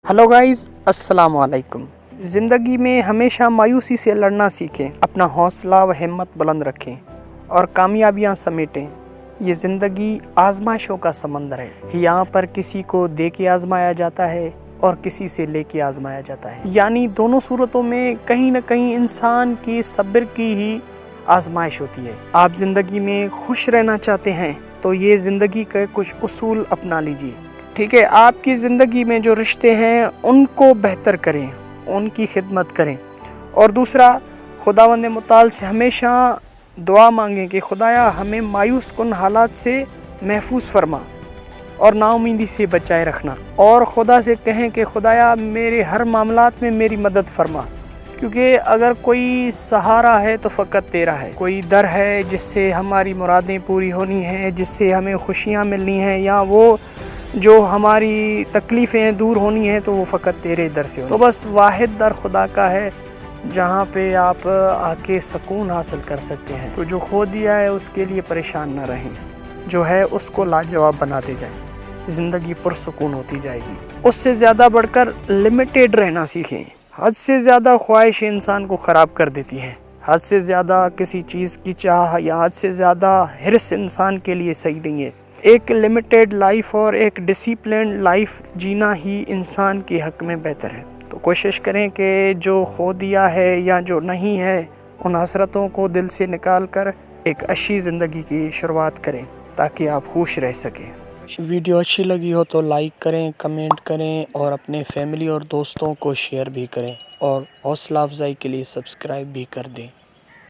Hello guys, अस्सलाम वालेकुम। ज़िंदगी में हमेशा मायूसी से लड़ना सीखें, अपना हौसला व हिम्मत बुलंद रखें और कामयाबियां समेटें। ये ज़िंदगी आजमाइशों का समंदर है। यहाँ पर किसी को दे के आजमाया जाता है और किसी से लेके आजमाया जाता है। यानी दोनों सूरतों में कहीं न कहीं इंसान की सब्र की ही आजमाइश होती है। आप ज़िंदगी में खुश रहना चाहते हैं तो ये ज़िंदगी के कुछ उसूल अपना लीजिए। ठीक है, आपकी ज़िंदगी में जो रिश्ते हैं उनको बेहतर करें, उनकी खिदमत करें। और दूसरा, खुदावंद मुताल से हमेशा दुआ मांगें कि खुदाया हमें मायूस कुन हालात से महफूज फरमा और नाउमीदी से बचाए रखना। और खुदा से कहें कि खुदाया मेरे हर मामलात में मेरी मदद फरमा, क्योंकि अगर कोई सहारा है तो फ़कत तेरा है। कोई दर है जिससे हमारी मुरादें पूरी होनी हैं, जिससे हमें खुशियाँ मिलनी हैं, या वो जो हमारी तकलीफ़ें दूर होनी हैं, तो वो फ़कत तेरे दर से हो। तो बस वाहिद दर खुदा का है जहाँ पे आप आके सुकून हासिल कर सकते हैं। तो जो खो दिया है उसके लिए परेशान ना रहें, जो है उसको लाजवाब बनाते जाएं। ज़िंदगी पुरसुकून होती जाएगी। उससे ज़्यादा बढ़कर लिमिटेड रहना सीखें। हद से ज़्यादा ख्वाहिश इंसान को ख़राब कर देती है। हद से ज़्यादा किसी चीज़ की चाह या हद से ज़्यादा हिर्स इंसान के लिए सही नहीं है। एक लिमिटेड लाइफ और एक डिसिप्लिन्ड लाइफ जीना ही इंसान के हक़ में बेहतर है। तो कोशिश करें कि जो खो दिया है या जो नहीं है उन हसरतों को दिल से निकाल कर एक अच्छी ज़िंदगी की शुरुआत करें ताकि आप खुश रह सकें। वीडियो अच्छी लगी हो तो लाइक करें, कमेंट करें और अपने फैमिली और दोस्तों को शेयर भी करें और हौसला अफजाई के लिए सब्सक्राइब भी कर दें।